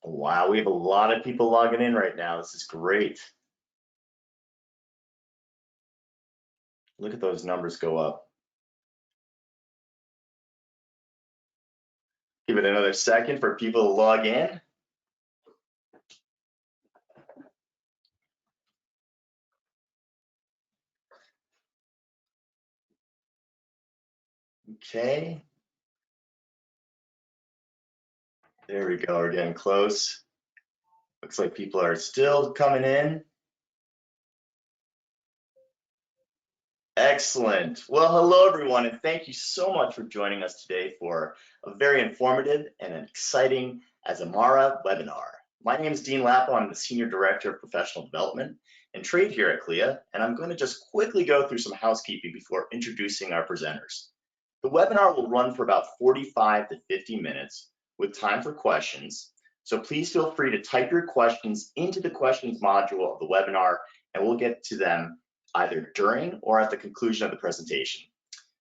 Wow, we have a lot of people logging in right now. This is great. Look at those numbers go up. Give it another second for people to log in. Okay. There we go, we're getting close. Looks like people are still coming in. Excellent. Well, hello everyone, and thank you so much for joining us today for a very informative and an exciting Azamara webinar. My name is Dean Lappo. I'm the Senior Director of Professional Development and Trade here at CLIA, and I'm going to just quickly go through some housekeeping before introducing our presenters. The webinar will run for about 45 to 50 minutes with time for questions. So please feel free to type your questions into the questions module of the webinar, and we'll get to them either during or at the conclusion of the presentation.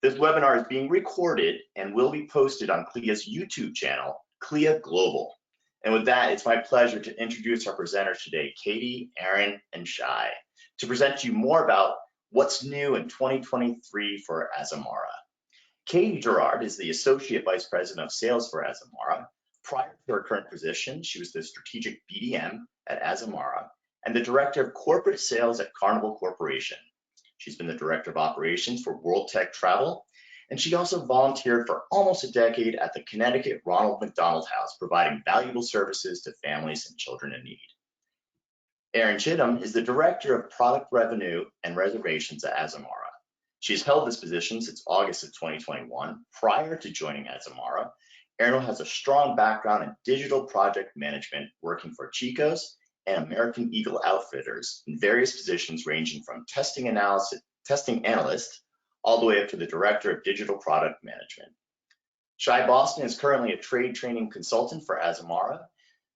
This webinar is being recorded and will be posted on CLIA's YouTube channel, CLIA Global. And with that, it's my pleasure to introduce our presenters today, Katie, Aaron, and Shai, to present to you more about what's new in 2023 for Azamara. Katie Gerard is the Associate Vice President of Sales for Azamara. Prior to her current position, she was the Strategic BDM at Azamara and the Director of Corporate Sales at Carnival Corporation. She's been the Director of Operations for World Tech Travel, and she also volunteered for almost a decade at the Connecticut Ronald McDonald House, providing valuable services to families and children in need. Aaron Chittum is the Director of Product Revenue and Reservations at Azamara. She's held this position since August of 2021. Prior to joining Azamara, Aaron has a strong background in digital project management, working for Chico's and American Eagle Outfitters in various positions ranging from testing analyst all the way up to the Director of Digital Product Management. Shai Boston is currently a trade training consultant for Azamara.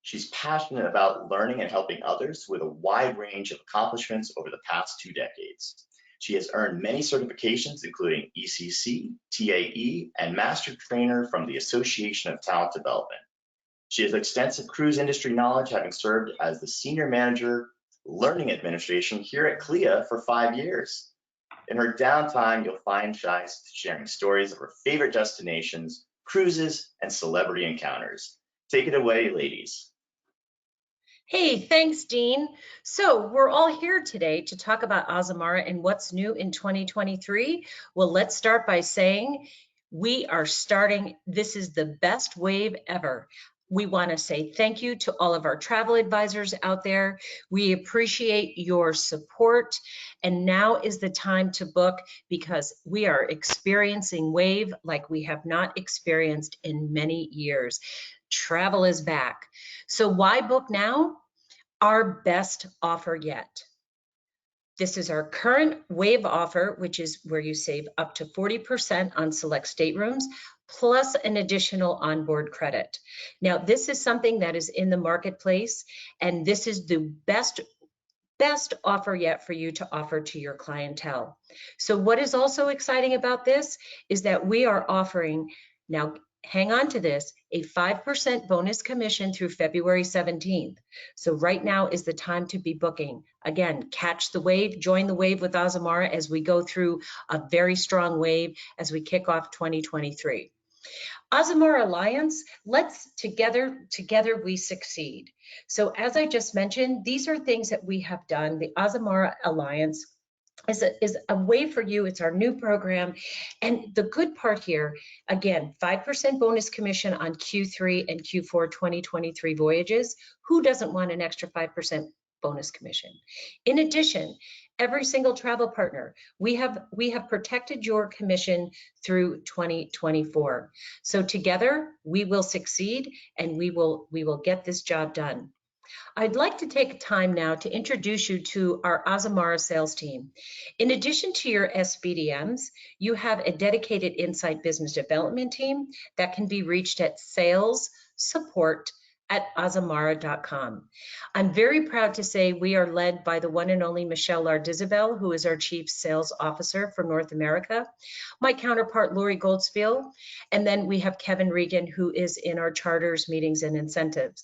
She's passionate about learning and helping others with a wide range of accomplishments over the past 2 decades. She has earned many certifications, including ECC, TAE, and Master Trainer from the Association of Talent Development. She has extensive cruise industry knowledge, having served as the Senior Manager, Learning Administration here at CLIA for 5 years. In her downtime, you'll find Shai sharing stories of her favorite destinations, cruises, and celebrity encounters. Take it away, ladies. Hey, thanks, Dean. So we're all here today to talk about Azamara and what's new in 2023. Well, let's start by saying we are starting. This is the best wave ever. We want to say thank you to all of our travel advisors out there. We appreciate your support. And now is the time to book, because we are experiencing wave like we have not experienced in many years. Travel is back. So why book now? Our best offer yet. This is our current wave offer, which is where you save up to 40% on select staterooms, plus an additional onboard credit. Now, this is something that is in the marketplace, and this is the best offer yet for you to offer to your clientele. So what is also exciting about this is that we are offering, now hang on to this, a 5% bonus commission through February 17th. So right now is the time to be booking. Again, catch the wave, join the wave with Azamara as we go through a very strong wave as we kick off 2023. Azamara Alliance, let's together we succeed. So as I just mentioned, these are things that we have done. The Azamara Alliance is a way for you. It's our new program. And the good part here, again, 5% bonus commission on Q3 and Q4 2023 voyages. Who doesn't want an extra 5% bonus commission? In addition, every single travel partner, we have protected your commission through 2024. So together we will succeed, and we will get this job done. I'd like to take time now to introduce you to our Azamara sales team. In addition to your SBDMs, you have a dedicated Insight Business Development team that can be reached at salessupport@azamara.com. I'm very proud to say we are led by the one and only Michelle Lardizabel, who is our Chief Sales Officer for North America, my counterpart Lori Goldspiel, and then we have Kevin Regan, who is in our charters, meetings, and incentives.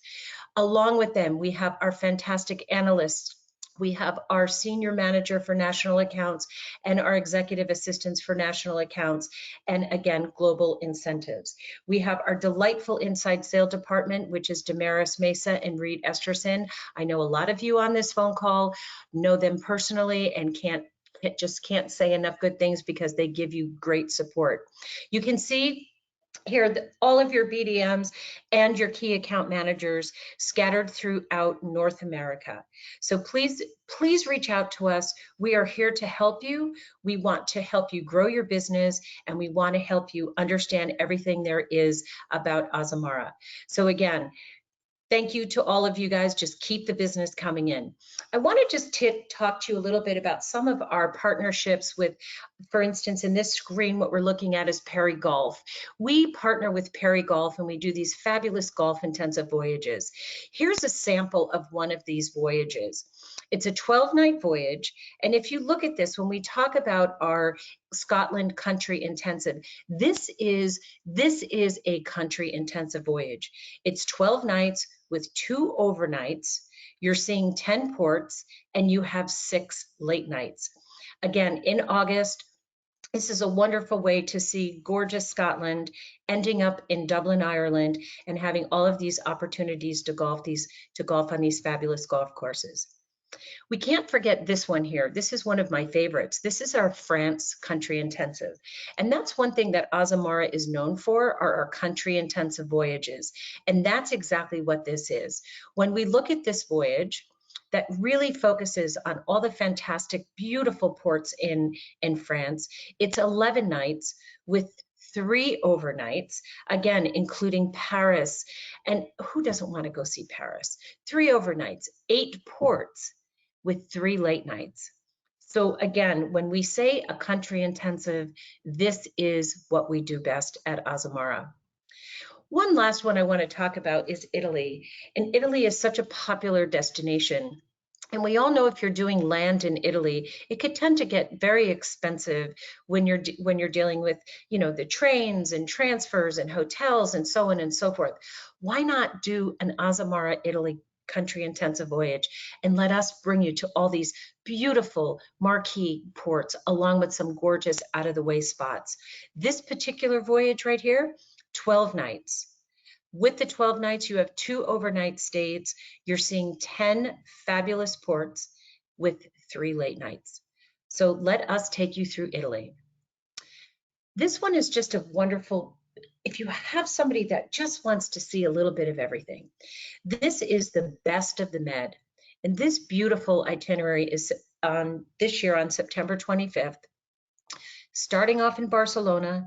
Along with them, we have our fantastic analysts. We have our senior manager for national accounts and our executive assistants for national accounts, and again, global incentives. We have our delightful inside sale department, which is Damaris Mesa and Reed Esterson. I know a lot of you on this phone call know them personally and just can't say enough good things because they give you great support. You can see here all of your BDMs and your key account managers scattered throughout North America. So please reach out to us. We are here to help you. We want to help you grow your business, and we want to help you understand everything there is about Azamara. So again, thank you to all of you guys. Just keep the business coming in. I want to just talk to you a little bit about some of our partnerships with, for instance, in this screen, what we're looking at is Perry Golf. We partner with Perry Golf and we do these fabulous golf intensive voyages. Here's a sample of one of these voyages. It's a 12-night voyage. And if you look at this, when we talk about our Scotland country intensive, this is a country intensive voyage. It's 12 nights with 2 overnights. You're seeing 10 ports and you have 6 late nights. Again, in August, this is a wonderful way to see gorgeous Scotland, ending up in Dublin, Ireland, and having all of these opportunities to golf on these fabulous golf courses. We can't forget this one here. This is one of my favorites. This is our France country intensive. And that's one thing that Azamara is known for, are our country intensive voyages. And that's exactly what this is. When we look at this voyage, that really focuses on all the fantastic, beautiful ports in France. It's 11 nights with 3 overnights, again, including Paris. And who doesn't want to go see Paris? 3 overnights, 8 ports with 3 late nights. So again, when we say a country intensive, this is what we do best at Azamara. One last one I want to talk about is Italy. And Italy is such a popular destination. And we all know if you're doing land in Italy, it could tend to get very expensive when you're dealing with, you know, the trains and transfers and hotels and so on and so forth. Why not do an Azamara Italy country intensive voyage and let us bring you to all these beautiful marquee ports along with some gorgeous out of the way spots. This particular voyage right here, 12 nights. With the 12 nights, you have 2 overnight stays. You're seeing 10 fabulous ports with 3 late nights. So let us take you through Italy. This one is just a wonderful, if you have somebody that just wants to see a little bit of everything, this is the best of the Med. And this beautiful itinerary is this year on September 25th, starting off in Barcelona,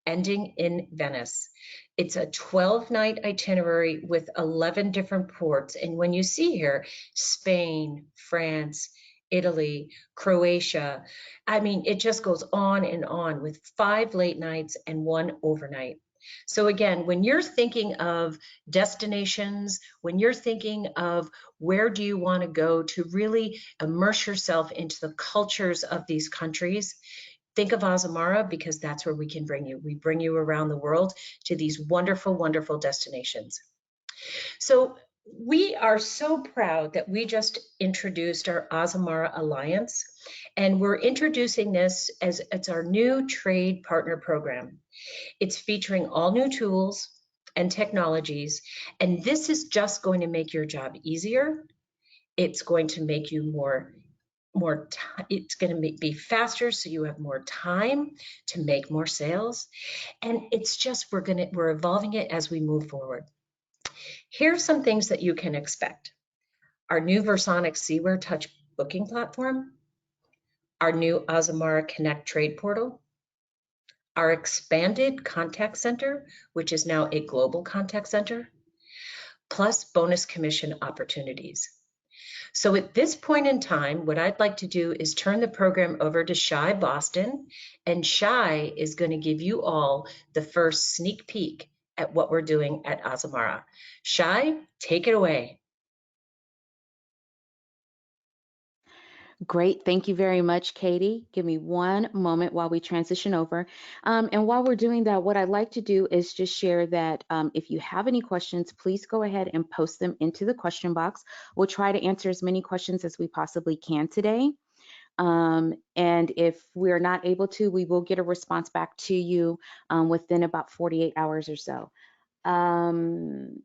ending in Venice. It's a 12-night itinerary with 11 different ports. And when you see here, Spain, France, Italy, Croatia, I mean, it just goes on and on with 5 late nights and 1 overnight. So again, when you're thinking of destinations, when you're thinking of where do you want to go to really immerse yourself into the cultures of these countries, think of Azamara, because that's where we can bring you. We bring you around the world to these wonderful, wonderful destinations. So we are so proud that we just introduced our Azamara Alliance, and we're introducing this as it's our new trade partner program. It's featuring all new tools and technologies, and this is just going to make your job easier. It's going to make you it's going to be faster, so you have more time to make more sales. And it's just, we're evolving it as we move forward. Here's some things that you can expect. Our new Versonic Seaware Touch booking platform, our new Azamara Connect trade portal, our expanded contact center, which is now a global contact center, plus bonus commission opportunities. So at this point in time, what I'd like to do is turn the program over to Shai Boston, and Shai is going to give you all the first sneak peek at what we're doing at Azamara. Shai, take it away. Great. Thank you very much, Katie. Give me one moment while we transition over. And while we're doing that, what I'd like to do is just share that if you have any questions, please go ahead and post them into the question box. We'll try to answer as many questions as we possibly can today. And if we're not able to, we will get a response back to you within about 48 hours or so. Um,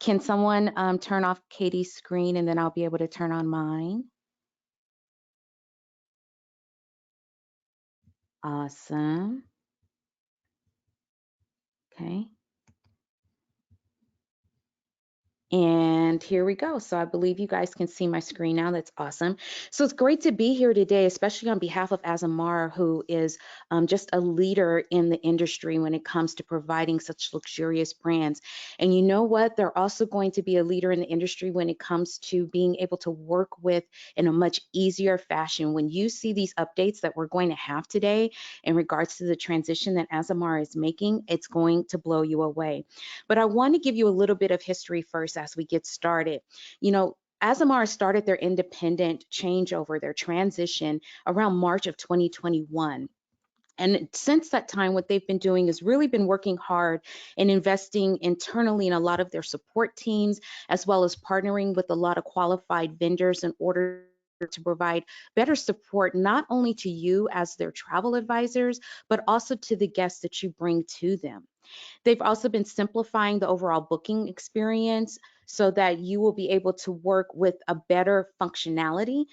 can someone turn off Katie's screen and then I'll be able to turn on mine? Awesome. Okay. And here we go. So I believe you guys can see my screen now. That's awesome. So it's great to be here today, especially on behalf of Azamara, who is just a leader in the industry when it comes to providing such luxurious brands. And you know what? They're also going to be a leader in the industry when it comes to being able to work with in a much easier fashion. When you see these updates that we're going to have today in regards to the transition that Azamara is making, it's going to blow you away. But I want to give you a little bit of history first as we get started. You know, Azamara started their independent changeover, their transition around March of 2021. And since that time, what they've been doing is really been working hard and investing internally in a lot of their support teams, as well as partnering with a lot of qualified vendors in order to provide better support, not only to you as their travel advisors, but also to the guests that you bring to them. They've also been simplifying the overall booking experience so that you will be able to work with a better functionality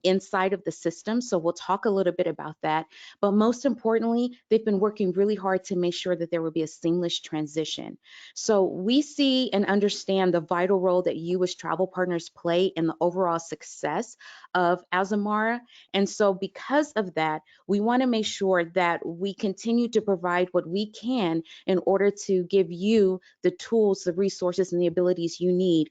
inside of the system. So we'll talk a little bit about that. But most importantly, they've been working really hard to make sure that there will be a seamless transition. So we see and understand the vital role that you as travel partners play in the overall success of Azamara. And so because of that, we want to make sure that we continue to provide what we can in order to give you the tools, the resources, and the abilities you need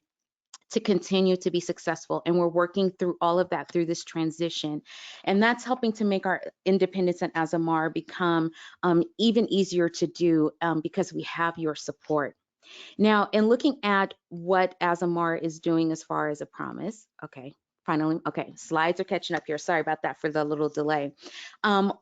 to continue to be successful. And we're working through all of that through this transition. And that's helping to make our independence and Azamara become even easier to do because we have your support. Now, in looking at what Azamara is doing as far as a promise, okay, finally, okay, slides are catching up here. Sorry about that for the little delay. Um,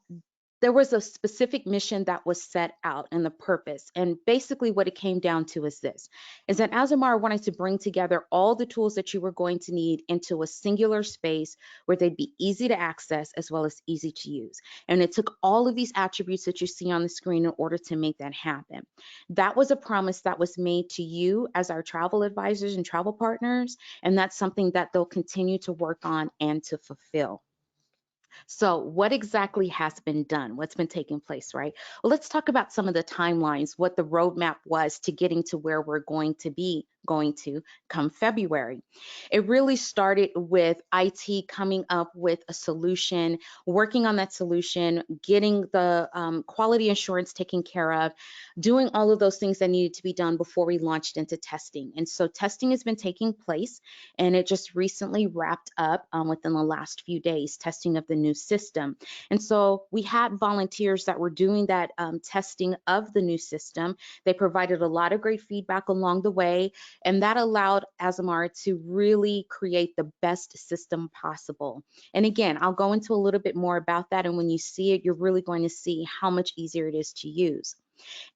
there was a specific mission that was set out and the purpose. And basically what it came down to is this, is that Azamara wanted to bring together all the tools that you were going to need into a singular space where they'd be easy to access as well as easy to use. And it took all of these attributes that you see on the screen in order to make that happen. That was a promise that was made to you as our travel advisors and travel partners. And that's something that they'll continue to work on and to fulfill. So what exactly has been done? What's been taking place, right? Well, let's talk about some of the timelines, what the roadmap was to getting to where we're going to come February. It really started with IT coming up with a solution, working on that solution, getting the quality assurance taken care of, doing all of those things that needed to be done before we launched into testing. And so testing has been taking place, and it just recently wrapped up within the last few days, testing of the new system. And so we had volunteers that were doing that testing of the new system. They provided a lot of great feedback along the way, and that allowed Azamara to really create the best system possible. And again, I'll go into a little bit more about that, and when you see it, you're really going to see how much easier it is to use.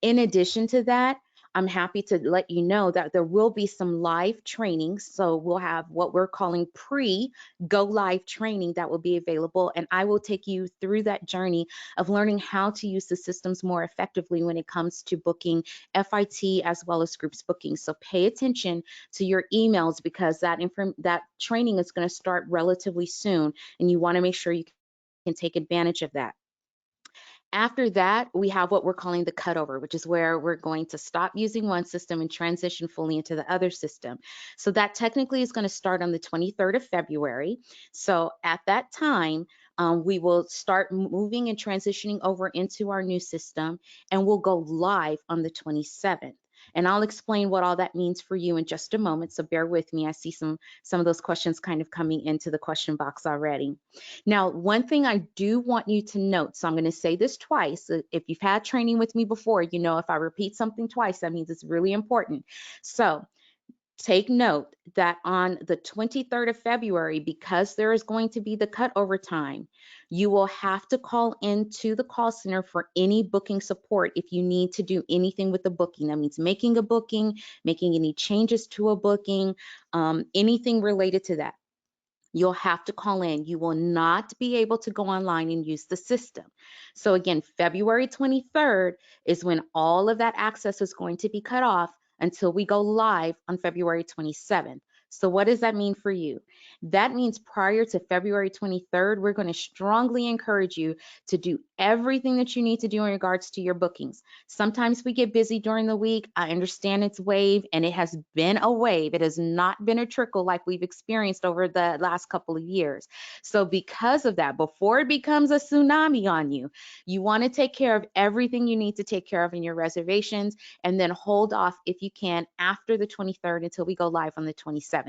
In addition to that, I'm happy to let you know that there will be some live training. So we'll have what we're calling pre-go live training that will be available. And I will take you through that journey of learning how to use the systems more effectively when it comes to booking FIT as well as groups booking. So pay attention to your emails because that training is going to start relatively soon. And you want to make sure you can take advantage of that. After that, we have what we're calling the cutover, which is where we're going to stop using one system and transition fully into the other system. So that technically is going to start on the 23rd of February. So at that time, we will start moving and transitioning over into our new system, and we'll go live on the 27th. And I'll explain what all that means for you in just a moment. So bear with me. I see some of those questions kind of coming into the question box already. Now, one thing I do want you to note, so I'm going to say this twice. If you've had training with me before, you know if I repeat something twice, that means it's really important. So Take note that on the 23rd of February, because there is going to be the cutover time, you will have to call into the call center for any booking support if you need to do anything with the booking. That means making a booking, making any changes to a booking, anything related to that. You'll have to call in. You will not be able to go online and use the system. So again, February 23rd is when all of that access is going to be cut off until we go live on February 27th. So what does that mean for you? That means prior to February 23rd, we're going to strongly encourage you to do everything that you need to do in regards to your bookings. Sometimes we get busy during the week. I understand it's wave, and it has been a wave. It has not been a trickle like we've experienced over the last couple of years. So because of that, before it becomes a tsunami on you, you want to take care of everything you need to take care of in your reservations, and then hold off if you can after the 23rd until we go live on the 27th.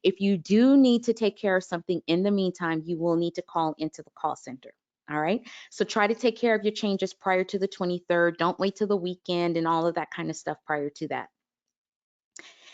If you do need to take care of something in the meantime, you will need to call into the call center. All right. So try to take care of your changes prior to the 23rd. Don't wait till the weekend and all of that kind of stuff prior to that.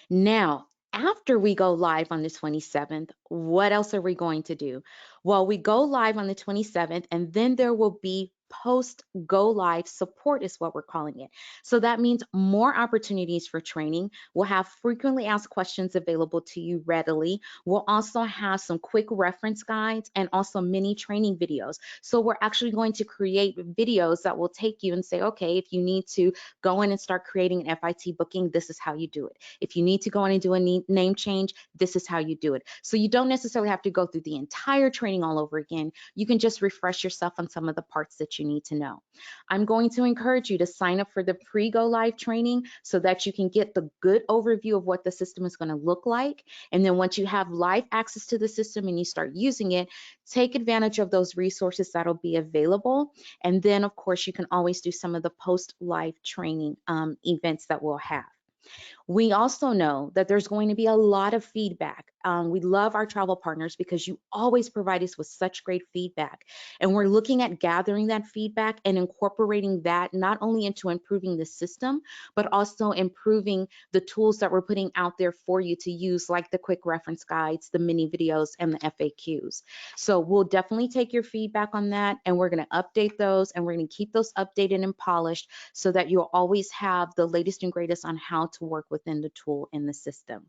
Now, after we go live on the 27th, what else are we going to do? Well, we go live on the 27th, and then there will be post go live support is what we're calling it. So that means more opportunities for training. We'll have frequently asked questions available to you readily. We'll also have some quick reference guides and also mini training videos. So we're actually going to create videos that will take you and say, okay, if you need to go in and start creating an FIT booking, this is how you do it. If you need to go in and do a name change, this is how you do it. So you don't necessarily have to go through the entire training all over again. You can just refresh yourself on some of the parts that you need to know. I'm going to encourage you to sign up for the pre-go live training so that you can get the good overview of what the system is going to look like. And then once you have live access to the system and you start using it, take advantage of those resources that'll be available. And then, of course, you can always do some of the post-live training events that we'll have. We also know that there's going to be a lot of feedback. We love our travel partners because you always provide us with such great feedback. And we're looking at gathering that feedback and incorporating that not only into improving the system, but also improving the tools that we're putting out there for you to use, like the quick reference guides, the mini videos, and the FAQs. So we'll definitely take your feedback on that, and we're going to update those, and we're going to keep those updated and polished so that you'll always have the latest and greatest on how to work within the tool in the system.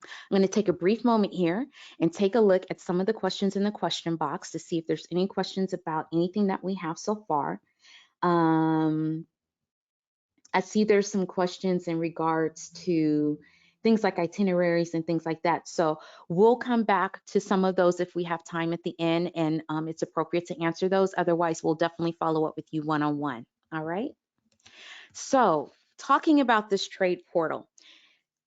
I'm going to take a brief moment here and take a look at some of the questions in the question box to see if there's any questions about anything that we have so far. I see there's some questions in regards to things like itineraries and things like that. So we'll come back to some of those if we have time at the end and it's appropriate to answer those. Otherwise, we'll definitely follow up with you one-on-one. All right. So talking about this trade portal,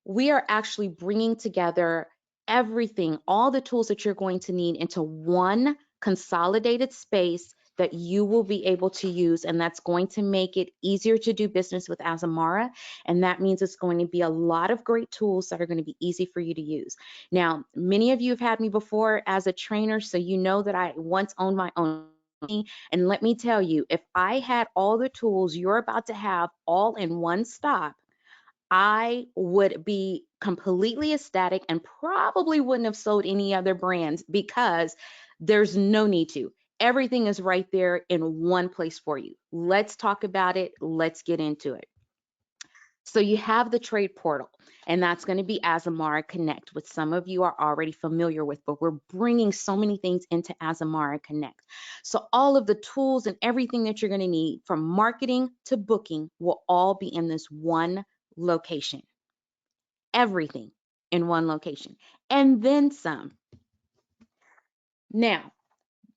we are actually bringing together everything, all the tools that you're going to need into one consolidated space that you will be able to use, and that's going to make it easier to do business with Azamara. And that means it's going to be a lot of great tools that are going to be easy for you to use. Now, many of you have had me before as a trainer, so you know that I once owned my own. And let me tell you, if I had all the tools you're about to have all in one stop, I would be completely ecstatic and probably wouldn't have sold any other brands because there's no need to. Everything is right there in one place for you. Let's talk about it. Let's get into it. So you have the trade portal, and that's going to be Azamara Connect, which some of you are already familiar with, but we're bringing so many things into Azamara Connect. So all of the tools and everything that you're going to need from marketing to booking will all be in this one location. Everything in one location, and then some. Now,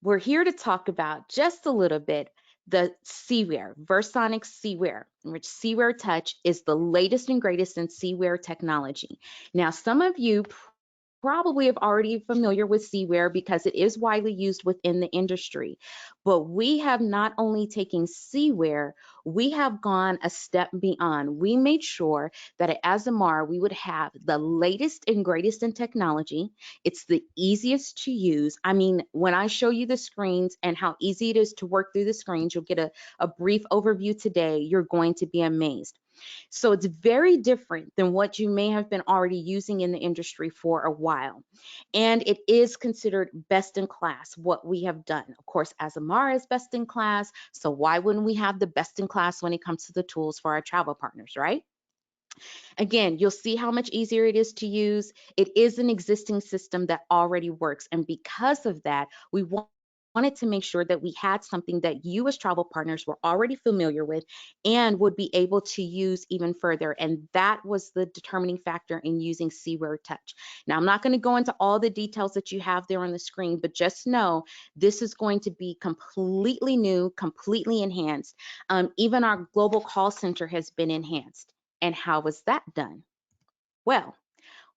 we're here to talk about just a little bit the Seaware, Versonic Seaware, which Seaware Touch is the latest and greatest in Seaware technology. Now, some of you probably have already familiar with Seaware because it is widely used within the industry. But we have not only taken Seaware, we have gone a step beyond. We made sure that at Azamara, we would have the latest and greatest in technology. It's the easiest to use. I mean, when I show you the screens and how easy it is to work through the screens, you'll get a brief overview today. You're going to be amazed. So it's very different than what you may have been already using in the industry for a while. And it is considered best in class, what we have done. Of course, Azamara is best in class. So why wouldn't we have the best in class when it comes to the tools for our travel partners, right? Again, you'll see how much easier it is to use. It is an existing system that already works. And because of that, we wanted to make sure that we had something that you as travel partners were already familiar with and would be able to use even further. And that was the determining factor in using Seaware Touch. Now, I'm not going to go into all the details that you have there on the screen, but just know this is going to be completely new, completely enhanced. Even our global call center has been enhanced. And how was that done? Well,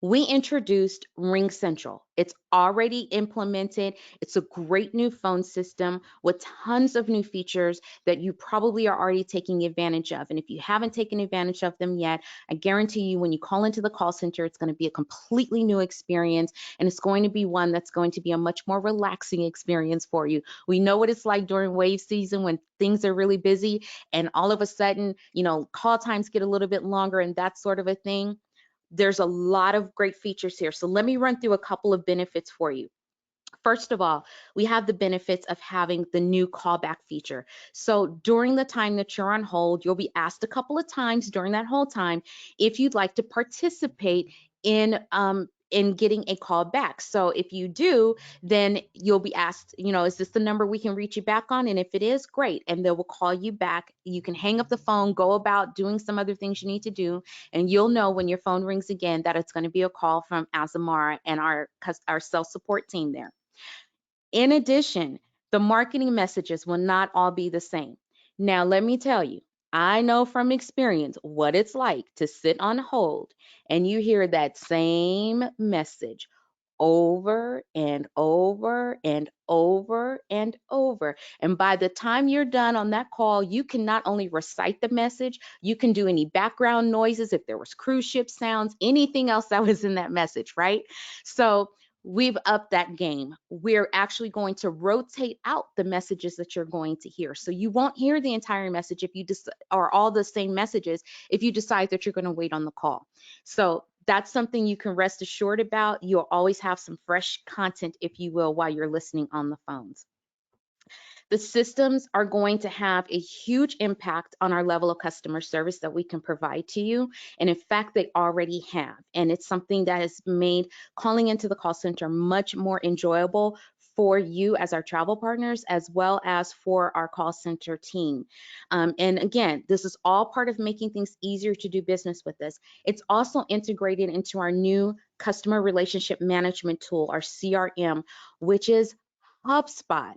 we introduced Ring Central. It's already implemented. It's a great new phone system with tons of new features that you probably are already taking advantage of. And if you haven't taken advantage of them yet, I guarantee you when you call into the call center, it's going to be a completely new experience. And it's going to be one that's going to be a much more relaxing experience for you. We know what it's like during wave season when things are really busy and all of a sudden, call times get a little bit longer and that sort of a thing. There's a lot of great features here. So let me run through a couple of benefits for you. First of all, we have the benefits of having the new callback feature. So during the time that you're on hold, you'll be asked a couple of times during that whole time if you'd like to participate in getting a call back. So if you do, then you'll be asked, is this the number we can reach you back on? And if it is, great. And they will call you back. You can hang up the phone, go about doing some other things you need to do. And you'll know when your phone rings again that it's going to be a call from Azamara and our self-support team there. In addition, the marketing messages will not all be the same. Now, let me tell you, I know from experience what it's like to sit on hold and you hear that same message over and over and over and over. And by the time you're done on that call, you can not only recite the message, you can do any background noises, if there was cruise ship sounds, anything else that was in that message, right? So we've upped that game. We're actually going to rotate out the messages that you're going to hear. So you won't hear the entire message if you just or all the same messages if you decide that you're going to wait on the call. So that's something you can rest assured about. You'll always have some fresh content, if you will, while you're listening on the phones. The systems are going to have a huge impact on our level of customer service that we can provide to you. And in fact, they already have. And it's something that has made calling into the call center much more enjoyable for you as our travel partners, as well as for our call center team. And again, this is all part of making things easier to do business with us. It's also integrated into our new customer relationship management tool, our CRM, which is HubSpot.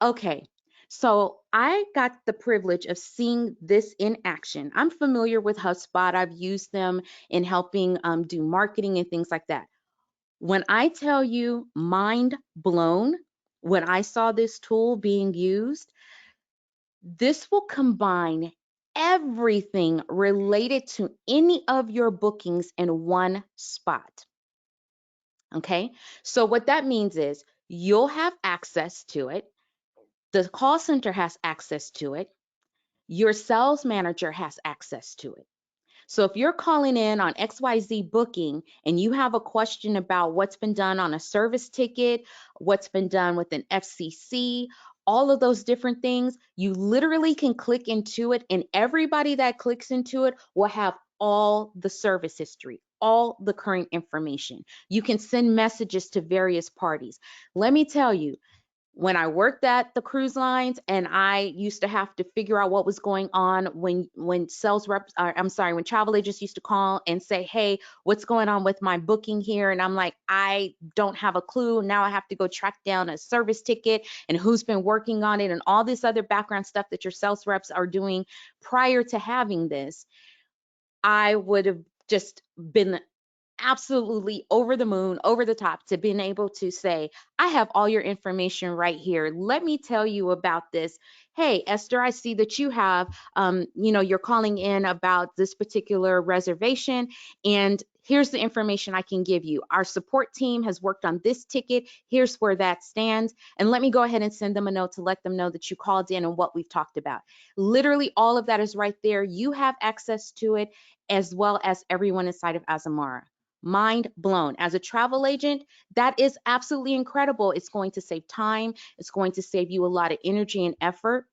Okay, so I got the privilege of seeing this in action. I'm familiar with HubSpot. I've used them in helping do marketing and things like that. When I tell you mind blown, when I saw this tool being used, this will combine everything related to any of your bookings in one spot. Okay, so what that means is you'll have access to it. The call center has access to it. Your sales manager has access to it. So if you're calling in on XYZ booking and you have a question about what's been done on a service ticket, what's been done with an FCC, all of those different things, you literally can click into it and everybody that clicks into it will have all the service history, all the current information. You can send messages to various parties. Let me tell you, when I worked at the cruise lines and I used to have to figure out what was going on when sales reps, when travel agents used to call and say, hey, what's going on with my booking here? And I'm like, I don't have a clue. Now I have to go track down a service ticket and who's been working on it and all this other background stuff that your sales reps are doing prior to having this. I would have just been absolutely over the moon, over the top to being able to say, I have all your information right here. Let me tell you about this. hey, Esther, I see that you have, you're calling in about this particular reservation, and here's the information I can give you. Our support team has worked on this ticket. Here's where that stands. And let me go ahead and send them a note to let them know that you called in and what we've talked about. Literally, all of that is right there. You have access to it, as well as everyone inside of Azamara. Mind blown. As a travel agent, that is absolutely incredible. It's going to save time. It's going to save you a lot of energy and effort.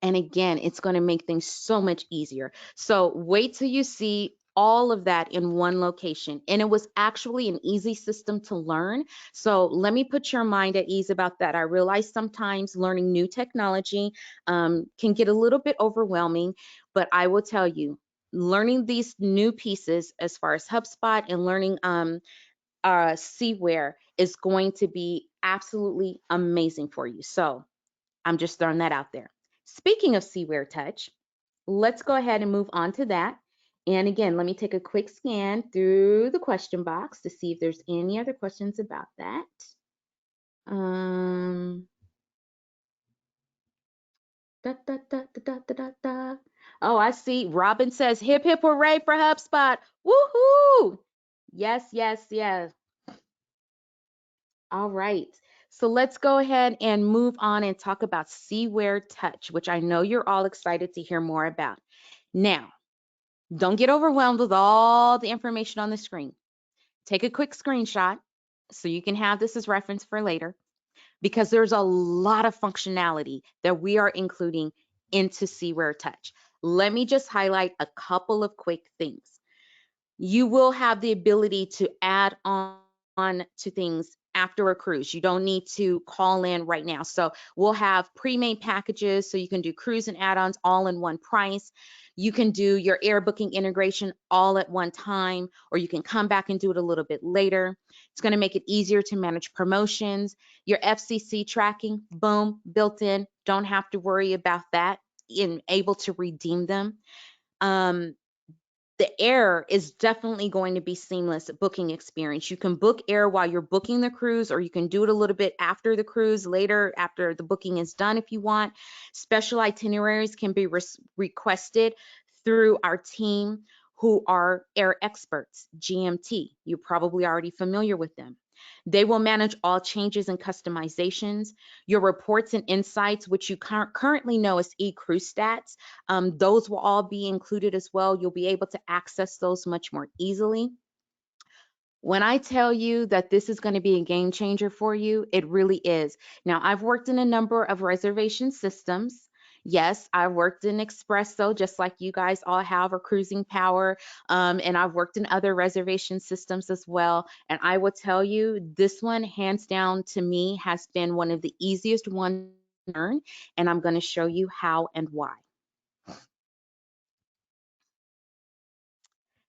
And again, it's going to make things so much easier. So wait till you see all of that in one location. And it was actually an easy system to learn. So let me put your mind at ease about that. I realize sometimes learning new technology can get a little bit overwhelming, but I will tell you, learning these new pieces as far as HubSpot and learning Seaware is going to be absolutely amazing for you. So I'm just throwing that out there. Speaking of Seaware Touch, let's go ahead and move on to that. And again, let me take a quick scan through the question box to see if there's any other questions about that. Da, da, da, da, da, da, da. Oh, I see. Robin says, hip, hip, hooray for HubSpot. Woohoo! Yes, yes, yes. All right. So let's go ahead and move on and talk about Seaware Touch, which I know you're all excited to hear more about. Now, don't get overwhelmed with all the information on the screen. Take a quick screenshot so you can have this as reference for later, because there's a lot of functionality that we are including into Seaware Touch. Let me just highlight a couple of quick things. You will have the ability to add on to things after a cruise. You don't need to call in right now. So we'll have pre-made packages so you can do cruise and add-ons all in one price. You can do your air booking integration all at one time, or you can come back and do it a little bit later. It's going to make it easier to manage promotions. Your FCC tracking, boom, built in. Don't have to worry about that. Able to redeem them. The air is definitely going to be seamless booking experience. You can book air while you're booking the cruise, or you can do it a little bit after the cruise, later after the booking is done if you want. Special itineraries can be requested through our team, who are air experts, GMT. You're probably already familiar with them. They will manage all changes and customizations. Your reports and insights, which you currently know as eCruise Stats, those will all be included as well. You'll be able to access those much more easily. When I tell you that this is going to be a game changer for you, it really is. Now, I've worked in a number of reservation systems. Yes, I worked in Expresso, just like you guys all have, or Cruising Power, and I've worked in other reservation systems as well. And I will tell you, this one, hands down, to me, has been one of the easiest ones to learn, and I'm going to show you how and why.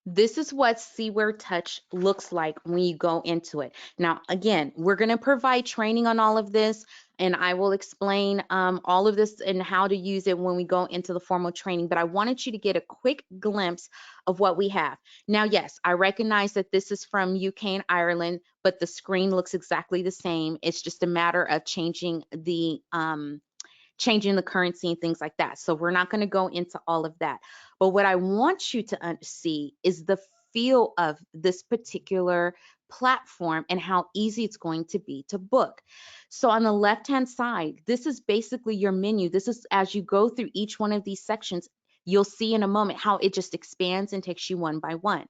This is what Seaware Touch looks like when you go into it. Now, again, we're going to provide training on all of this, and I will explain all of this and how to use it when we go into the formal training. But I wanted you to get a quick glimpse of what we have. Now, yes, I recognize that this is from UK and Ireland, but the screen looks exactly the same. It's just a matter of changing the currency and things like that. So we're not going to go into all of that. But what I want you to see is the feel of this particular platform and how easy it's going to be to book. So on the left-hand side, this is basically your menu. This is, as you go through each one of these sections, you'll see in a moment how it just expands and takes you one by one.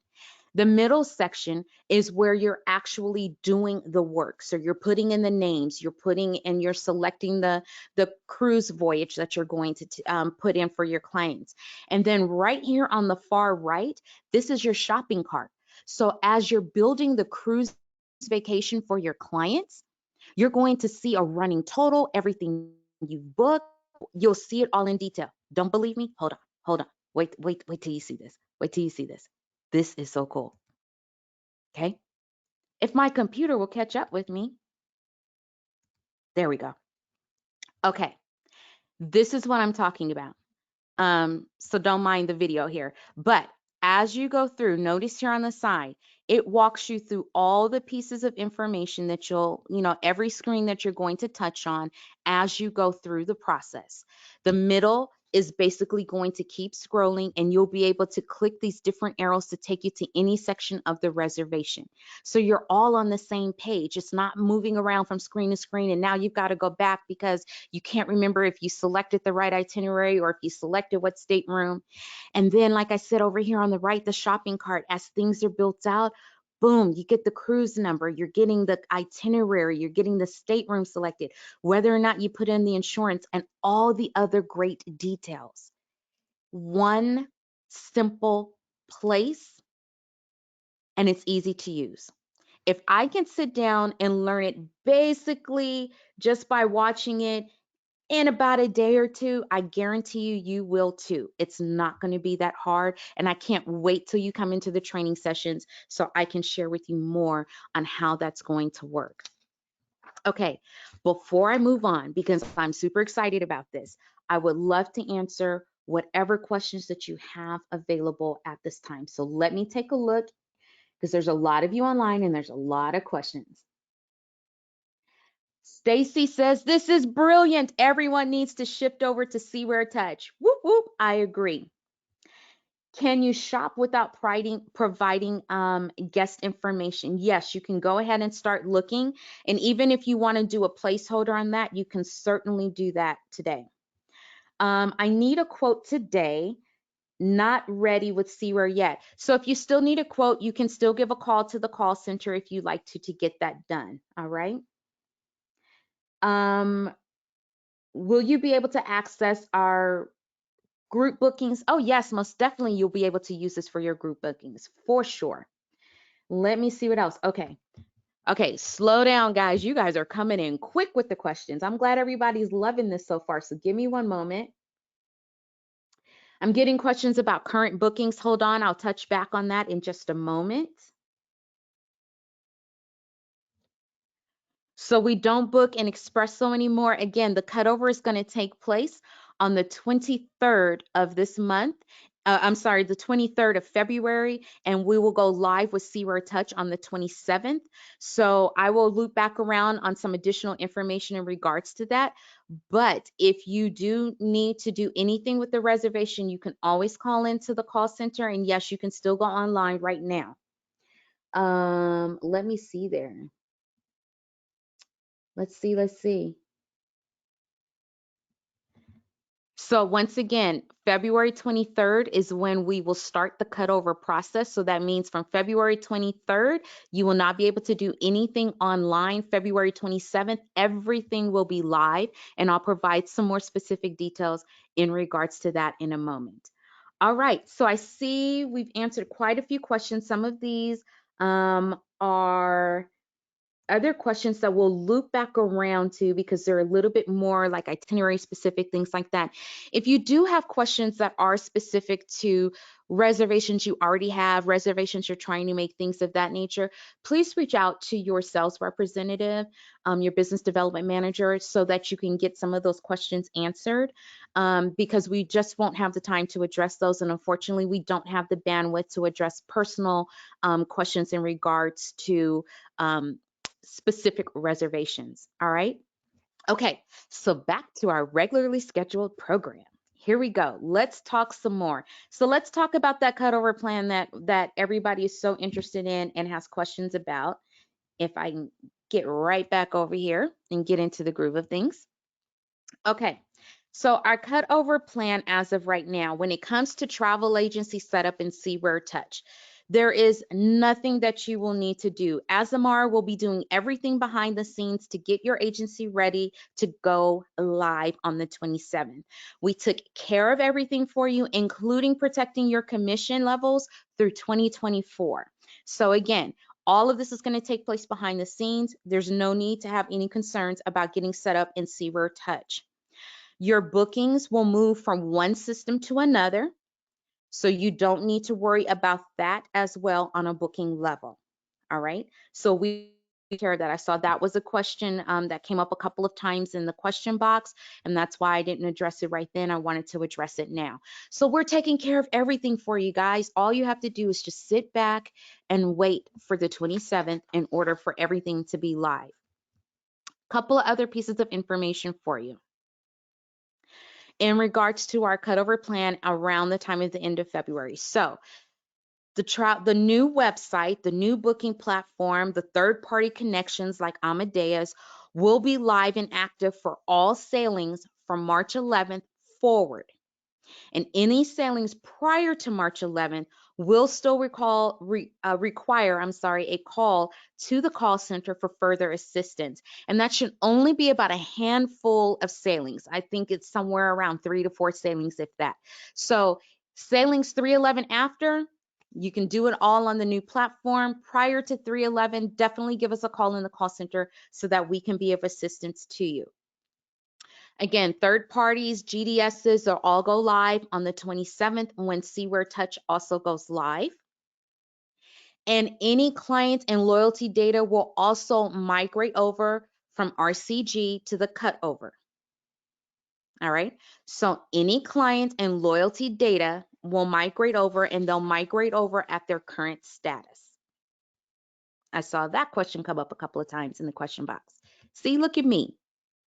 The middle section is where you're actually doing the work. So you're putting in the names, you're selecting the cruise voyage that you're going to put in for your clients. And then right here on the far right, this is your shopping cart. So as you're building the cruise vacation for your clients, you're going to see a running total, everything you've booked. You'll see it all in detail. Don't believe me? Hold on. Wait till you see this. Wait till you see this. This is so cool. Okay. If my computer will catch up with me. There we go. Okay. This is what I'm talking about. So don't mind the video here, but as you go through, notice here on the side, it walks you through all the pieces of information that every screen that you're going to touch on as you go through the process. The middle is basically going to keep scrolling, and you'll be able to click these different arrows to take you to any section of the reservation. So you're all on the same page. It's not moving around from screen to screen, and now you've got to go back because you can't remember if you selected the right itinerary or if you selected what stateroom. And then, like I said, over here on the right, the shopping cart, as things are built out, boom, you get the cruise number, you're getting the itinerary, you're getting the stateroom selected, whether or not you put in the insurance, and all the other great details. One simple place, and it's easy to use. If I can sit down and learn it basically just by watching it in about a day or two, I guarantee you, you will too. It's not going to be that hard. And I can't wait till you come into the training sessions so I can share with you more on how that's going to work. Okay, before I move on, because I'm super excited about this, I would love to answer whatever questions that you have available at this time. So let me take a look, because there's a lot of you online and there's a lot of questions. Stacy says, this is brilliant. Everyone needs to shift over to Seaware Touch. Whoop, whoop. I agree. Can you shop without providing guest information? Yes, you can go ahead and start looking. And even if you want to do a placeholder on that, you can certainly do that today. I need a quote today. Not ready with Seaware yet. So if you still need a quote, you can still give a call to the call center if you'd like to get that done. All right. Will you be able to access our group bookings? Oh, yes, most definitely you'll be able to use this for your group bookings, for sure. Let me see what else. Okay. Okay, slow down, guys. You guys are coming in quick with the questions. I'm glad everybody's loving this so far, so give me one moment. I'm getting questions about current bookings. Hold on, I'll touch back on that in just a moment. So we don't book an espresso anymore. Again, the cutover is going to take place on the 23rd of this month. I'm sorry, the 23rd of February, and we will go live with Seaware Touch on the 27th. So I will loop back around on some additional information in regards to that. But if you do need to do anything with the reservation, you can always call into the call center. And yes, you can still go online right now. Let me see there. Let's see. So once again, February 23rd is when we will start the cutover process. So that means from February 23rd, you will not be able to do anything online. February 27th, everything will be live, and I'll provide some more specific details in regards to that in a moment. All right, so I see we've answered quite a few questions. Some of these are other questions that we'll loop back around to because they're a little bit more like itinerary specific, things like that. If you do have questions that are specific to reservations you already have, reservations you're trying to make, things of that nature, please reach out to your sales representative, your business development manager, so that you can get some of those questions answered, because we just won't have the time to address those. And unfortunately, we don't have the bandwidth to address personal questions in regards to specific reservations. All right. Okay, so back to our regularly scheduled program. Here we go. Let's talk some more. So let's talk about that cutover plan that everybody is so interested in and has questions about. If I can get right back over here and get into the groove of things. Okay, so our cutover plan as of right now, when it comes to travel agency setup in Seaware Touch, there is nothing that you will need to do. Azamara will be doing everything behind the scenes to get your agency ready to go live on the 27th. We took care of everything for you, including protecting your commission levels through 2024. So again, all of this is going to take place behind the scenes. There's no need to have any concerns about getting set up in Seaware Touch. Your bookings will move from one system to another, so you don't need to worry about that as well on a booking level. All right, so we care of that. I saw that was a question that came up a couple of times in the question box, and that's why I didn't address it right then. I wanted to address it now. So we're taking care of everything for you guys. All you have to do is just sit back and wait for the 27th in order for everything to be live. Couple of other pieces of information for you in regards to our cutover plan around the time of the end of February. So the new website, the new booking platform, the third-party connections like Amadeus will be live and active for all sailings from March 11th forward. And any sailings prior to March 11th will still require a call to the call center for further assistance. And that should only be about a handful of sailings. I think it's somewhere around 3 to 4 sailings, if that. So sailings 311 after, you can do it all on the new platform. Prior to 311, definitely give us a call in the call center so that we can be of assistance to you. Again, third parties, GDSs will all go live on the 27th when Seaware Touch also goes live. And any client and loyalty data will also migrate over from RCG to the cutover. All right, so any client and loyalty data will migrate over, and they'll migrate over at their current status. I saw that question come up a couple of times in the question box. See, look at me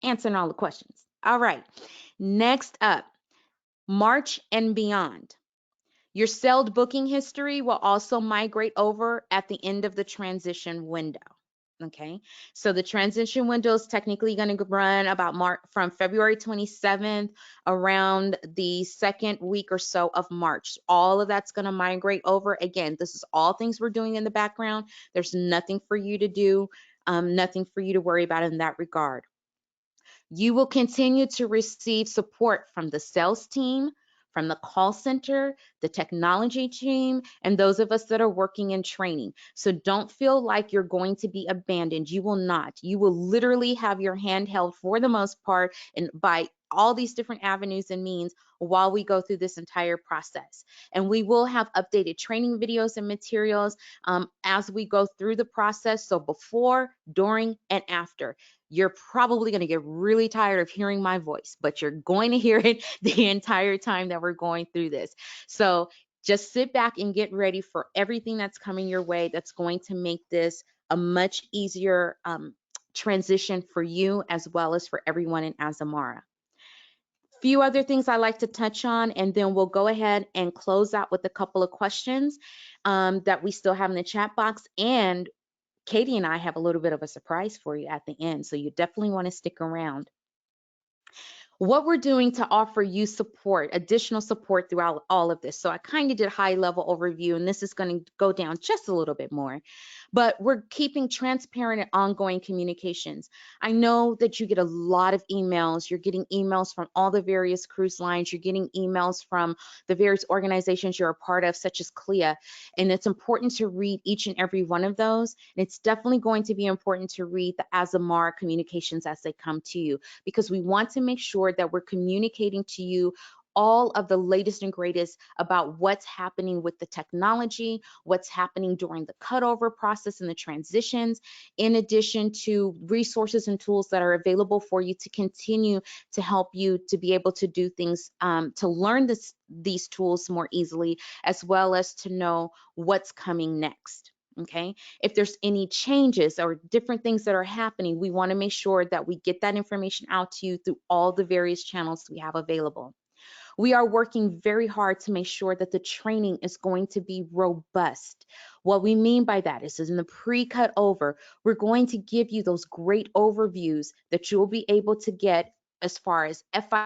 answering all the questions. All right, next up, March and beyond. Your sailed booking history will also migrate over at the end of the transition window. Okay, so the transition window is technically going to run about from February 27th around the second week or so of March. All of that's going to migrate over. Again, this is all things we're doing in the background. There's nothing for you to do, nothing for you to worry about in that regard. You will continue to receive support from the sales team, from the call center, the technology team, and those of us that are working in training. So don't feel like you're going to be abandoned. You will not. You will literally have your hand held for the most part and by all these different avenues and means while we go through this entire process. And we will have updated training videos and materials as we go through the process. So before, during, and after. You're probably going to get really tired of hearing my voice, but you're going to hear it the entire time that we're going through this. So just sit back and get ready for everything that's coming your way that's going to make this a much easier transition for you as well as for everyone in Azamara. Few other things I like to touch on, and then we'll go ahead and close out with a couple of questions that we still have in the chat box. And Katie and I have a little bit of a surprise for you at the end, so you definitely want to stick around. What we're doing to offer you support, additional support throughout all of this. So I kind of did high-level overview, and this is going to go down just a little bit more. But we're keeping transparent and ongoing communications. I know that you get a lot of emails. You're getting emails from all the various cruise lines. You're getting emails from the various organizations you're a part of, such as CLIA. And it's important to read each and every one of those. And it's definitely going to be important to read the Azamara communications as they come to you, because we want to make sure that we're communicating to you all of the latest and greatest about what's happening with the technology, what's happening during the cutover process and the transitions, in addition to resources and tools that are available for you to continue to help you to be able to do things, to learn these tools more easily, as well as to know what's coming next. Okay, if there's any changes or different things that are happening, we want to make sure that we get that information out to you through all the various channels we have available. We are working very hard to make sure that the training is going to be robust. What we mean by that is in the pre-cut over, we're going to give you those great overviews that you'll be able to get as far as FIT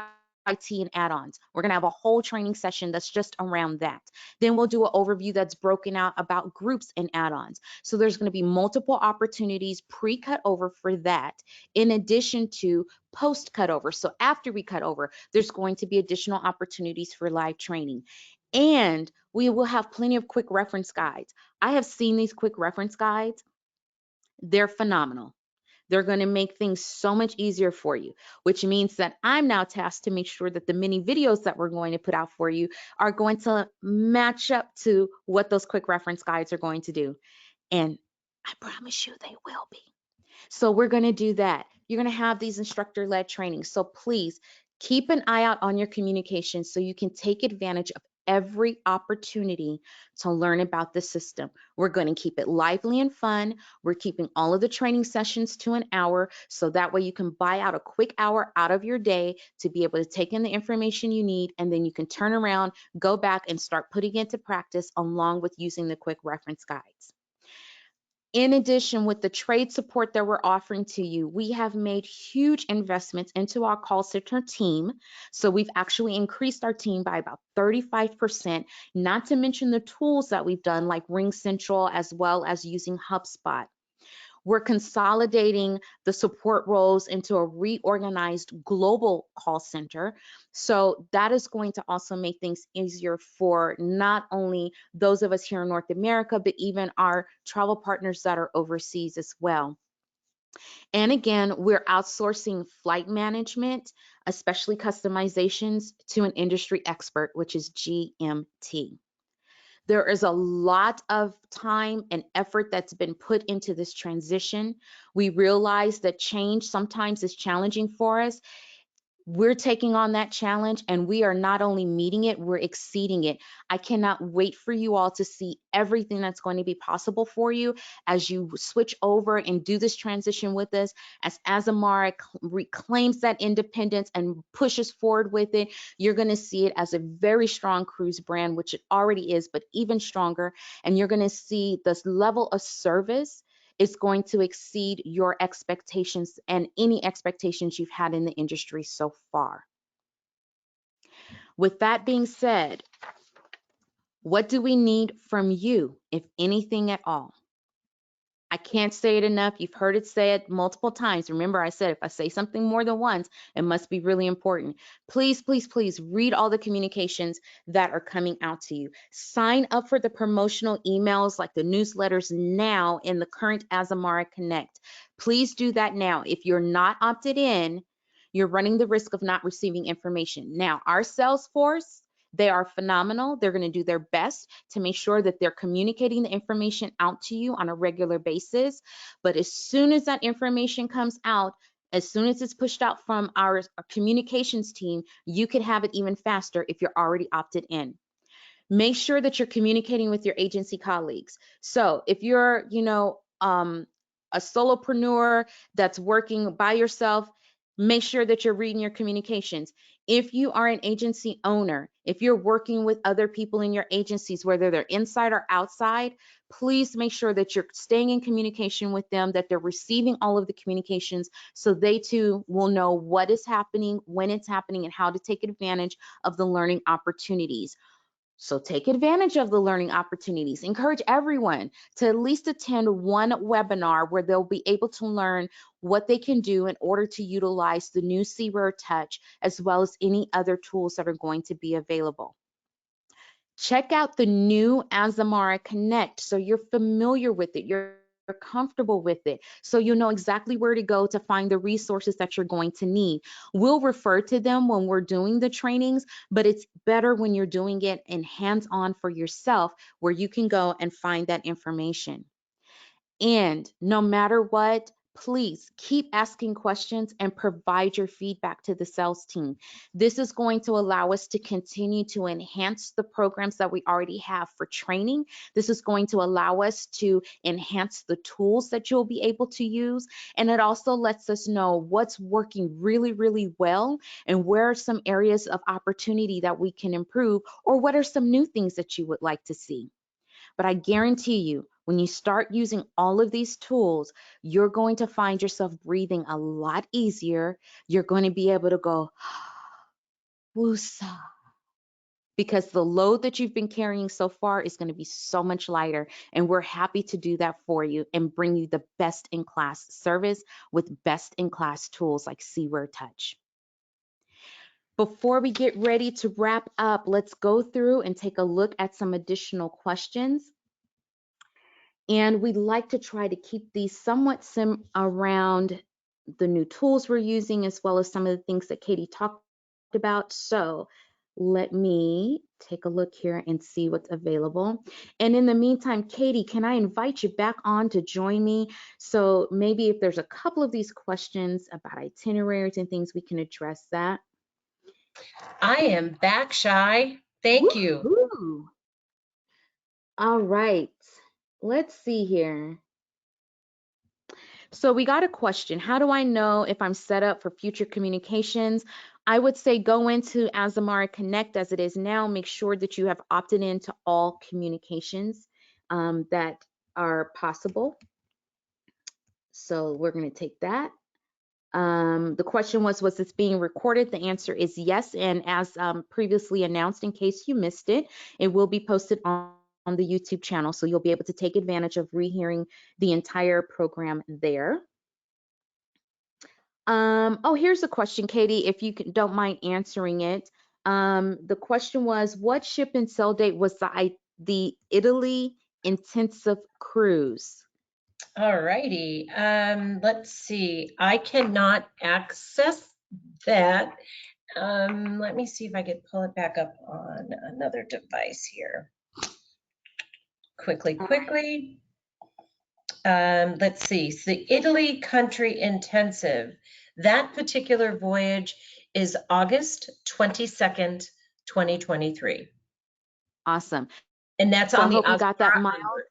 and add-ons. We're going to have a whole training session that's just around that. Then we'll do an overview that's broken out about groups and add-ons. So there's going to be multiple opportunities pre-cut over for that, in addition to post-cut over. So after we cut over, there's going to be additional opportunities for live training. And we will have plenty of quick reference guides. I have seen these quick reference guides. They're phenomenal. They're going to make things so much easier for you, which means that I'm now tasked to make sure that the mini videos that we're going to put out for you are going to match up to what those quick reference guides are going to do. And I promise you they will be. So we're going to do that. You're going to have these instructor-led trainings. So please keep an eye out on your communication so you can take advantage of every opportunity to learn about the system. We're going to keep it lively and fun. We're keeping all of the training sessions to an hour, so that way you can buy out a quick hour out of your day to be able to take in the information you need, and then you can turn around, go back, and start putting it into practice along with using the quick reference guides. In addition, with the trade support that we're offering to you, we have made huge investments into our call center team. So we've actually increased our team by about 35%, not to mention the tools that we've done like Ring Central, as well as using HubSpot. We're consolidating the support roles into a reorganized global call center. So that is going to also make things easier for not only those of us here in North America, but even our travel partners that are overseas as well. And again, we're outsourcing flight management, especially customizations, to an industry expert, which is GMT. There is a lot of time and effort that's been put into this transition. We realize that change sometimes is challenging for us. We're taking on that challenge, and we are not only meeting it, we're exceeding it. I cannot wait for you all to see everything that's going to be possible for you as you switch over and do this transition with us, as Azamara reclaims that independence and pushes forward with it. You're going to see it as a very strong cruise brand, which it already is, but even stronger. And you're going to see this level of service is going to exceed your expectations and any expectations you've had in the industry so far. With that being said, what do we need from you, if anything at all? I can't say it enough. You've heard it said multiple times. Remember, I said if I say something more than once, it must be really important. Please, please, please read all the communications that are coming out to you. Sign up for the promotional emails like the newsletters now in the current Azamara Connect. Please do that now. If you're not opted in, you're running the risk of not receiving information. Now, our sales force, they are phenomenal. They're going to do their best to make sure that they're communicating the information out to you on a regular basis. But as soon as that information comes out, as soon as it's pushed out from our communications team, you could have it even faster if you're already opted in. Make sure that you're communicating with your agency colleagues. So if you're, a solopreneur that's working by yourself, make sure that you're reading your communications. If you are an agency owner, if you're working with other people in your agencies, whether they're inside or outside, please make sure that you're staying in communication with them, that they're receiving all of the communications so they too will know what is happening, when it's happening, and how to take advantage of the learning opportunities. So take advantage of the learning opportunities. Encourage everyone to at least attend one webinar where they'll be able to learn what they can do in order to utilize the new Seaware Touch, as well as any other tools that are going to be available. Check out the new Azamara Connect so you're familiar with it. You're comfortable with it, so you know exactly where to go to find the resources that you're going to need. We'll refer to them when we're doing the trainings, but it's better when you're doing it in hands-on for yourself, where you can go and find that information. And no matter what, please keep asking questions and provide your feedback to the sales team. This is going to allow us to continue to enhance the programs that we already have for training. This is going to allow us to enhance the tools that you'll be able to use. And it also lets us know what's working really, really well and where are some areas of opportunity that we can improve, or what are some new things that you would like to see. But I guarantee you, when you start using all of these tools, you're going to find yourself breathing a lot easier. You're going to be able to go, woosah, because the load that you've been carrying so far is going to be so much lighter. And we're happy to do that for you and bring you the best in class service with best in class tools like Seaware Touch. Before we get ready to wrap up, let's go through and take a look at some additional questions. And we'd like to try to keep these somewhat around the new tools we're using, as well as some of the things that Katie talked about. So Let me take a look here and see what's available. And in the meantime, Katie, can I invite you back on to join me? So maybe if there's a couple of these questions about itineraries and things, we can address that. I am back, Shy. Thank you. Woo-hoo. All right, let's see here. So we got a question. How do I know if I'm set up for future communications? I would say go into Azamara Connect as it is now. Make sure that you have opted into all communications that are possible. So we're going to take that. The question was this being recorded? The answer is yes. And as previously announced, in case you missed it, it will be posted on the YouTube channel. So you'll be able to take advantage of rehearing the entire program there. Oh, here's a question, Katie, if you don't mind answering it. The question was, what ship and sail date was the Italy intensive cruise? All righty. Let's see. I cannot access that. Let me see if I can pull it back up on another device here. Quickly. Let's see. So the Italy country intensive, that particular voyage is August 22nd, 2023. Awesome. And that's So I on the hope you got that, Azamara Miles. Onward.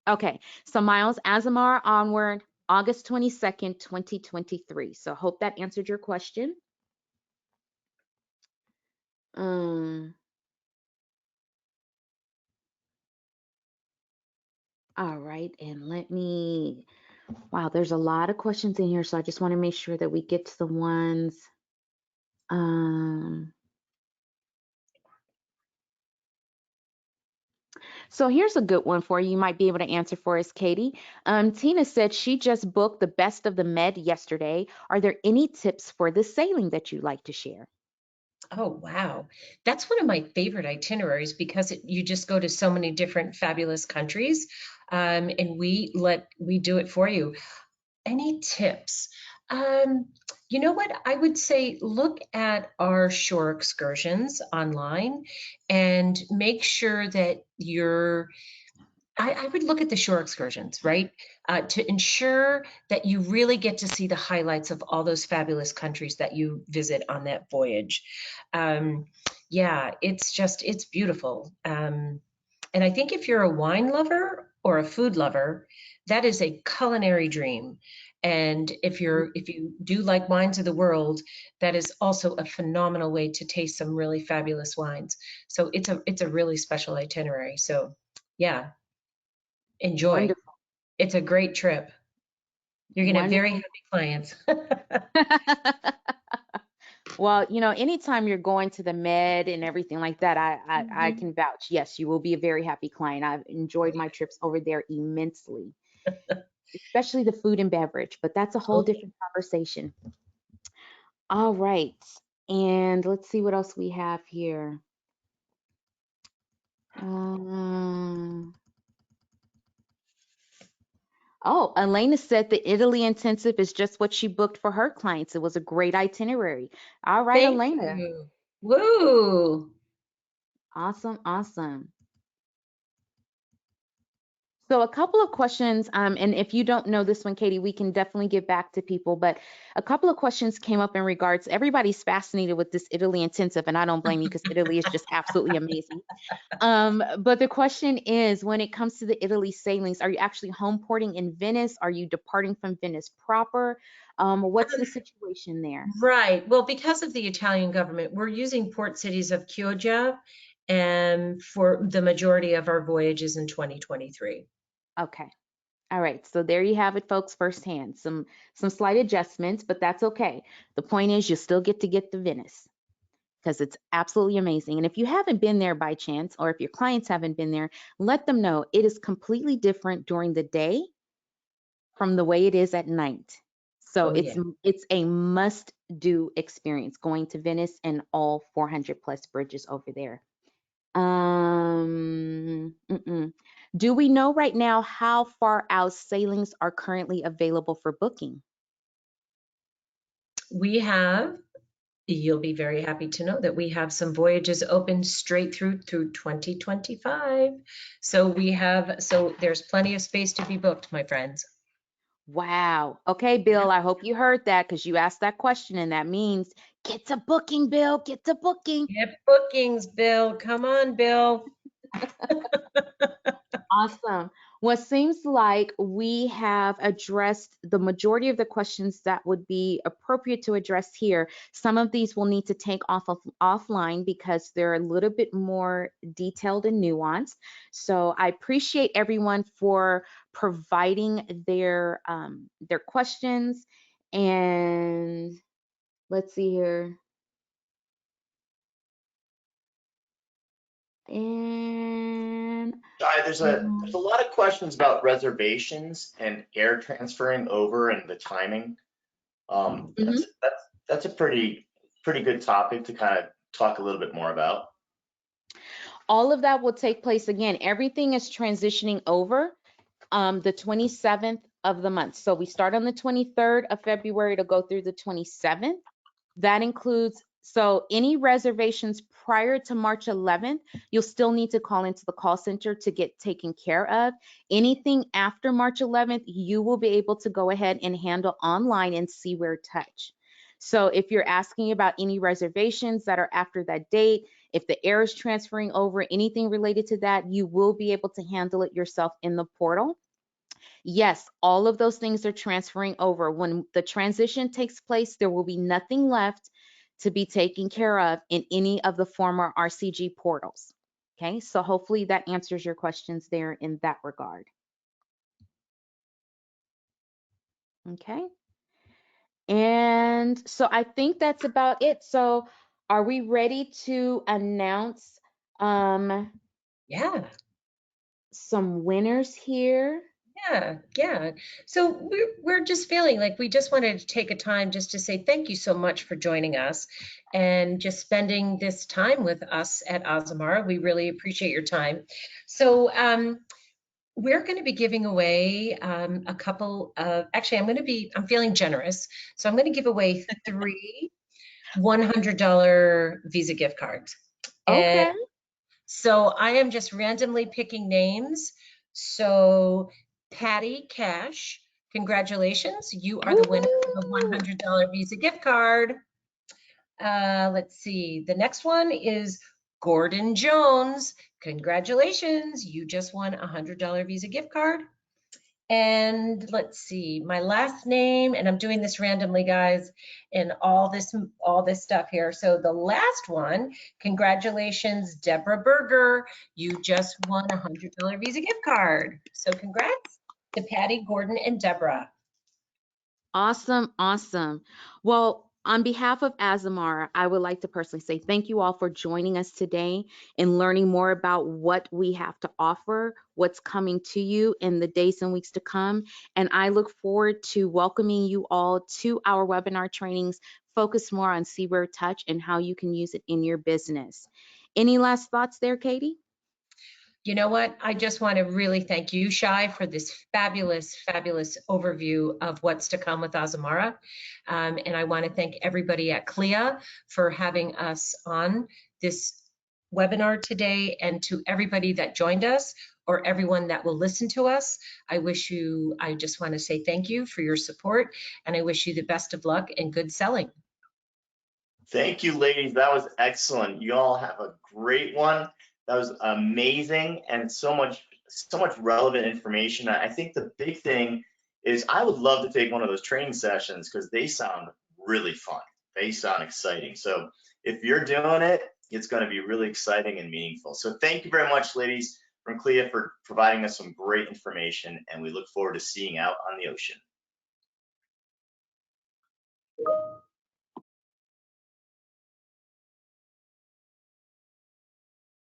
Okay, so Miles, Azamara Onward, August 22nd, 2023. So I hope that answered your question. All right, and wow, there's a lot of questions in here, so I just want to make sure that we get to the ones. So here's a good one for you. You might be able to answer for us, Katie. Tina said she just booked the Best of the Med yesterday. Are there any tips for the sailing that you'd like to share? Oh, wow. That's one of my favorite itineraries because you just go to so many different fabulous countries, and we do it for you. Any tips? Um, you know what? I would say look at our shore excursions online and make sure that I would look at the shore excursions, right? To ensure that you really get to see the highlights of all those fabulous countries that you visit on that voyage. Yeah, it's beautiful. And I think if you're a wine lover or a food lover, that is a culinary dream. And if you do like wines of the world, that is also a phenomenal way to taste some really fabulous wines. So it's a really special itinerary. So yeah, enjoy. Wonderful. It's a great trip. You're gonna have very Wonderful. happy clients. Well, anytime you're going to the Med and everything like that, I Mhm. can vouch. Yes, you will be a very happy client. I've enjoyed my trips over there immensely, especially the food and beverage, but that's a whole Oh, yeah. different conversation. All right. And let's see what else we have here. Oh, Elena said the Italy intensive is just what she booked for her clients. It was a great itinerary. All right, Thank Elena. you. Woo! Awesome, awesome. So a couple of questions, and if you don't know this one, Katie, we can definitely get back to people, but a couple of questions came up in regards, everybody's fascinated with this Italy intensive, and I don't blame you because Italy is just absolutely amazing. But the question is, when it comes to the Italy sailings, are you actually home porting in Venice? Are you departing from Venice proper? What's the situation there? Right. Well, because of the Italian government, we're using port cities of Chioggia and for the majority of our voyages in 2023. Okay. All right. So there you have it, folks, firsthand. Some slight adjustments, but that's okay. The point is you still get to Venice because it's absolutely amazing. And if you haven't been there by chance, or if your clients haven't been there, let them know it is completely different during the day from the way it is at night. So Oh, yeah. it's a must do experience going to Venice and all 400 plus bridges over there. Do we know right now how far out sailings are currently available for booking? We have You'll be very happy to know that we have some voyages open straight through 2025. So there's plenty of space to be booked, my friends. Wow. Okay, Bill, I hope you heard that because you asked that question, and that means get to booking, Bill, get to booking. Get bookings, Bill. Come on, Bill. Awesome. Well, it seems like we have addressed the majority of the questions that would be appropriate to address here. Some of these will need to take offline because they're a little bit more detailed and nuanced. So I appreciate everyone for providing their questions. And let's see here. And Shai, there's a lot of questions about reservations and air transferring over and the timing. mhm. That's a pretty good topic to kind of talk a little bit more about. All of that will take place again. Everything is transitioning over the 27th of the month. So we start on the 23rd of February to go through the 27th. That includes, so any reservations prior to March 11th, you'll still need to call into the call center to get taken care of. Anything after March 11th, you will be able to go ahead and handle online and Seaware Touch. So if you're asking about any reservations that are after that date, if the air is transferring over, anything related to that, you will be able to handle it yourself in the portal. Yes, all of those things are transferring over. When the transition takes place, there will be nothing left to be taken care of in any of the former RCG portals. Okay, so hopefully that answers your questions there in that regard. Okay, and so I think that's about it. So are we ready to announce Yeah. some winners here? Yeah. So we're just feeling like we just wanted to take a time just to say thank you so much for joining us and just spending this time with us at Azamara. We really appreciate your time. So we're going to be giving away a couple of, actually, I'm feeling generous. So I'm going to give away 3 $100 Visa gift cards. And Okay. so I am just randomly picking names. So Patty Cash, congratulations. You are the winner of a Woo! $100 Visa gift card. Let's see. The next one is Gordon Jones. Congratulations. You just won a $100 Visa gift card. And let's see, my last name, and I'm doing this randomly, guys, and all this stuff here. So the last one, congratulations, Deborah Berger. You just won a $100 Visa gift card. So congrats to Patty, Gordon, and Deborah. Awesome, awesome. Well, on behalf of Azamara, I would like to personally say thank you all for joining us today and learning more about what we have to offer, what's coming to you in the days and weeks to come. And I look forward to welcoming you all to our webinar trainings focused more on Seaware Touch and how you can use it in your business. Any last thoughts there, Katie? You know what? I just want to really thank you, Shai, for this fabulous, fabulous overview of what's to come with Azamara. And I want to thank everybody at CLIA for having us on this webinar today, and to everybody that joined us or everyone that will listen to us. I just want to say thank you for your support, and I wish you the best of luck and good selling. Thank you, ladies. That was excellent. You all have a great one. That was amazing and so much relevant information. I think the big thing is I would love to take one of those training sessions because they sound really fun. They sound exciting. So if you're doing it, it's going to be really exciting and meaningful. So thank you very much, ladies from CLIA, for providing us some great information, and we look forward to seeing you out on the ocean.